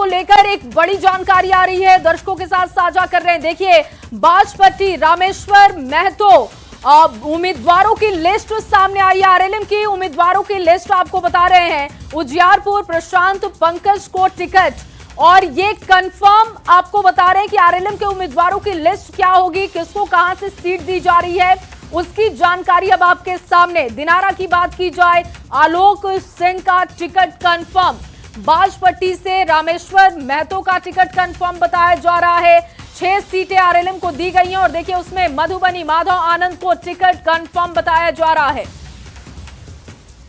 को लेकर एक बड़ी जानकारी आ रही है, दर्शकों के साथ साझा कर रहे हैं। देखिए, बाजपट्टी रामेश्वर महतो उम्मीदवारों की लिस्ट सामने आई है। आरएलएम की उम्मीदवारों की लिस्ट आपको बता रहे हैं। उजियारपुर प्रशांत पंकज को टिकट, और ये कंफर्म आपको बता रहे हैं कि आरएलएम के उम्मीदवारों की लिस्ट क्या होगी, किसको कहां से सीट दी जा रही है, उसकी जानकारी अब आपके सामने। दिनारा की बात की जाए, आलोक सिंह का टिकट कंफर्म, बाजपट्टी से रामेश्वर महतो का टिकट कंफर्म बताया जा रहा है। 6 सीटें आरएलएम को दी गई हैं और देखिए उसमें मधुबनी माधव आनंद को टिकट कंफर्म बताया जा रहा है।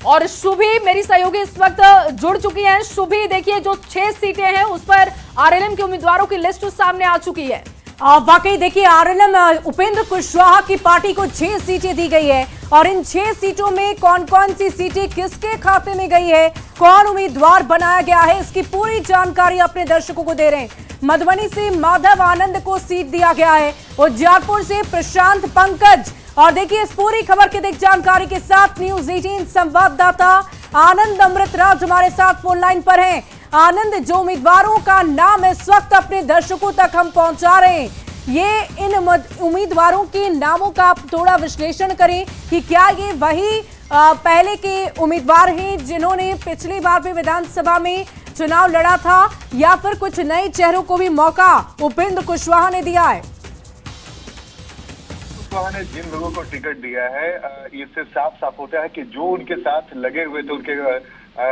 और शुभी मेरी सहयोगी इस वक्त जुड़ चुकी हैं। शुभी, देखिए जो 6 सीटें हैं उस पर आरएलएम के उम्मीदवारों की लिस्ट सामने आ चुकी है। वाकई देखिए, आरएलएम उपेंद्र कुशवाहा की पार्टी को 6 सीटें दी गई है और इन 6 सीटों में कौन कौन सी सीटें किसके खाते में गई है, कौन उम्मीदवार बनाया गया है, इसकी पूरी जानकारी अपने दर्शकों को दे रहे हैं। मधुबनी से माधव आनंद को सीट दिया गया है, उजियारपुर से प्रशांत पंकज। और देखिए इस पूरी खबर की जानकारी के साथ न्यूज 18 संवाददाता आनंद अमृतराज हमारे साथ फोन लाइन पर हैं। आनंद, जो उम्मीदवारों का नाम इस वक्त अपने दर्शकों तक हम पहुंचा रहे हैं, ये इन उम्मीदवारों के नामों का आप थोड़ा विश्लेषण करें कि क्या ये वही पहले के उम्मीदवार हैं जिन्होंने पिछली बार भी विधानसभा में चुनाव लड़ा था, या फिर कुछ नए चेहरों को भी मौका उपेंद्र कुशवाहा ने दिया है? कुशवाहा ने जिन लोगों को टिकट दिया है, इससे साफ साफ होता है कि जो उनके साथ लगे हुए थे, उनके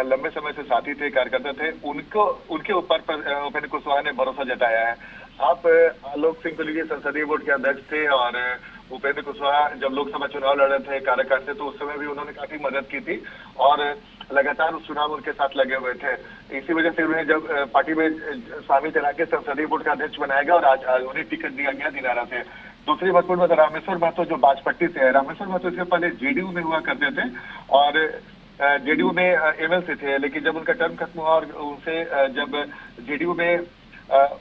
लंबे समय से साथी थे, कार्यकर्ता थे, उनके ऊपर उपेंद्र कुशवाहा ने भरोसा जताया है। आप आलोक सिंह को लीजिए, संसदीय बोर्ड के अध्यक्ष थे, और उपेंद्र कुशवाहा जब लोकसभा चुनाव लड़ रहे थे कार्यकर्ता, तो उस समय भी उन्होंने काफी मदद की थी और लगातार उस चुनाव उनके साथ लगे हुए थे। इसी वजह से उन्हें जब पार्टी में शामिल करा के संसदीय बोर्ड का अध्यक्ष बनाया गया और आज उन्हें टिकट दिया गया दिनारा से। दूसरी महत्वपूर्ण बात, रामेश्वर महतो जो बाजपट्टी से है, रामेश्वर महतो इससे पहले जेडीयू में हुआ करते थे और जेडीयू में एमएलसी थे, लेकिन जब उनका टर्म खत्म हुआ और उनसे जब जेडीयू में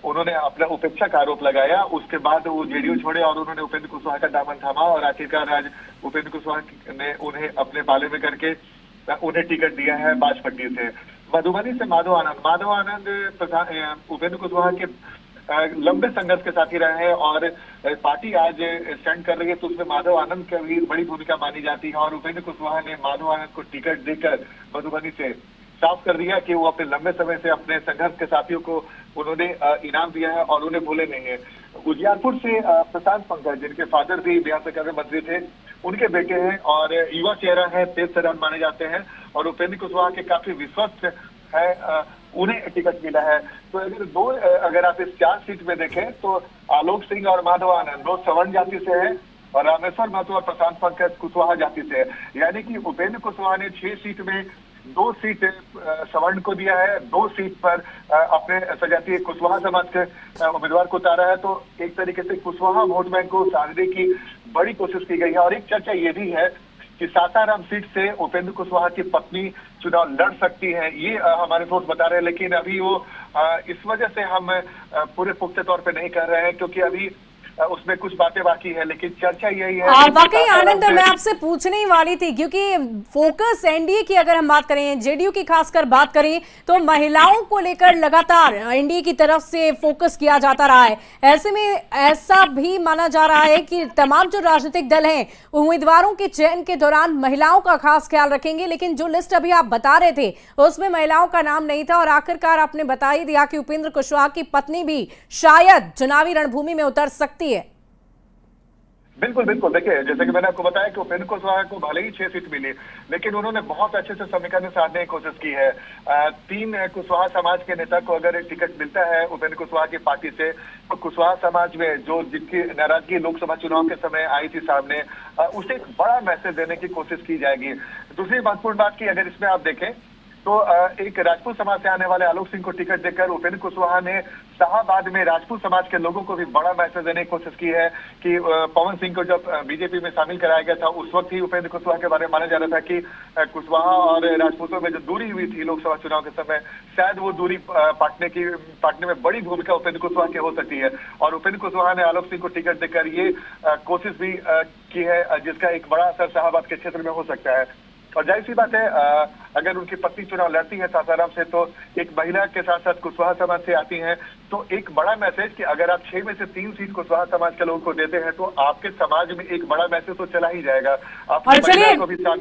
उन्होंने अपना उपेक्षा का आरोप लगाया, उसके बाद वो जेडीयू छोड़े और उन्होंने उपेंद्र कुशवाहा का दामन थामा और आखिरकार आज उपेंद्र कुशवाहा ने उन्हें अपने पाले में करके उन्हें टिकट दिया है बाजपट्टी से। मधुबनी से माधव आनंद उपेंद्र कुशवाहा के लंबे संघर्ष के साथी रहे हैं और पार्टी आज स्टैंड कर रही है, तो उसमें माधव आनंद की भी बड़ी भूमिका मानी जाती है। और उपेंद्र कुशवाहा ने माधव आनंद को टिकट देकर मधुबनी से साफ कर दिया कि वो अपने लंबे समय से अपने संघर्ष के साथियों को उन्होंने इनाम दिया है और उन्हें भूले नहीं है। उजियारपुर से प्रशांत पंकज, जिनके फादर भी बिहार सरकार में मंत्री थे, उनके बेटे हैं और युवा चेहरा है, तेज तर्रार माने जाते हैं और उपेंद्र कुशवाहा के काफी विश्वस्त है, उन्हें टिकट मिला है। तो अगर आप इस 4 सीट में देखें तो आलोक सिंह और माधव आनंद दो सवर्ण जाति से है और रामेश्वर महतो और प्रशांत पंकज कुशवाहा जाति से है। यानी कि उपेंद्र कुशवाहा ने 6 सीट में 2 सीट सवर्ण को दिया है, 2 सीट पर अपने सजातीय कुशवाहा समाज के उम्मीदवार को उतारा है। तो एक तरीके से कुशवाहा वोट बैंक को साधने की बड़ी कोशिश की गई है। और एक चर्चा ये भी है कि सासाराम सीट से उपेंद्र कुशवाहा की पत्नी चुनाव लड़ सकती है, ये हमारे सोर्स बता रहे हैं, लेकिन अभी वो इस वजह से हम पूरे पुख्ते तौर पे नहीं कर रहे हैं क्योंकि अभी उसमें कुछ बातें बाकी है, लेकिन चर्चा यही है। वाकई आनंद, मैं आपसे पूछने ही वाली थी क्योंकि फोकस एनडीए की अगर हम बात करें, जेडीयू की खासकर बात करें, तो महिलाओं को लेकर लगातार एनडीए की तरफ से फोकस किया जाता रहा है। ऐसे में ऐसा भी माना जा रहा है कि तमाम जो राजनीतिक दल हैं उम्मीदवारों के चयन के दौरान महिलाओं का खास ख्याल रखेंगे, लेकिन जो लिस्ट अभी आप बता रहे थे उसमें महिलाओं का नाम नहीं था और आखिरकार आपने बता ही दिया कि उपेंद्र कुशवाहा की पत्नी भी शायद चुनावी रणभूमि में उतर सकती है। बिल्कुल बिल्कुल, देखिए जैसे कि मैंने आपको बताया कि उपेंद्र कुशवाहा को भले ही 6 सीट मिली, लेकिन उन्होंने बहुत अच्छे से समीकरण साधने की कोशिश की है। 3 कुशवाहा समाज के नेता को अगर टिकट मिलता है उपेंद्र कुशवाहा की पार्टी से, तो कुशवाहा समाज में जो जिनकी नाराजगी लोकसभा चुनाव के समय आई थी सामने, उसे एक बड़ा मैसेज देने की कोशिश की जाएगी। दूसरी महत्वपूर्ण बात की अगर इसमें आप देखें तो एक राजपूत समाज से आने वाले आलोक सिंह को टिकट देकर उपेंद्र कुशवाहा ने शाहबाद में राजपूत समाज के लोगों को भी बड़ा मैसेज देने की कोशिश की है कि पवन सिंह को जब बीजेपी में शामिल कराया गया था उस वक्त ही उपेंद्र कुशवाहा के बारे में माना जा रहा था कि कुशवाहा और राजपूतों में जो दूरी हुई थी लोकसभा चुनाव के समय, शायद वो दूरी पाटने में बड़ी भूमिका उपेंद्र कुशवाहा की हो सकती है। और उपेंद्र कुशवाहा ने आलोक सिंह को टिकट देकर ये कोशिश भी की है जिसका एक बड़ा असर शाहबाद के क्षेत्र में हो सकता है। और जाहिर सी बात है अगर उनकी पत्नी चुनाव लड़ती है सासाराम से, तो एक महिला के साथ साथ कुशवाहा समाज से आती हैं, तो एक बड़ा मैसेज कि अगर आप 6 में से 3 सीट कुशवाहा समाज के लोगों को देते हैं तो आपके समाज में एक बड़ा मैसेज तो चला ही जाएगा। आप और चलिए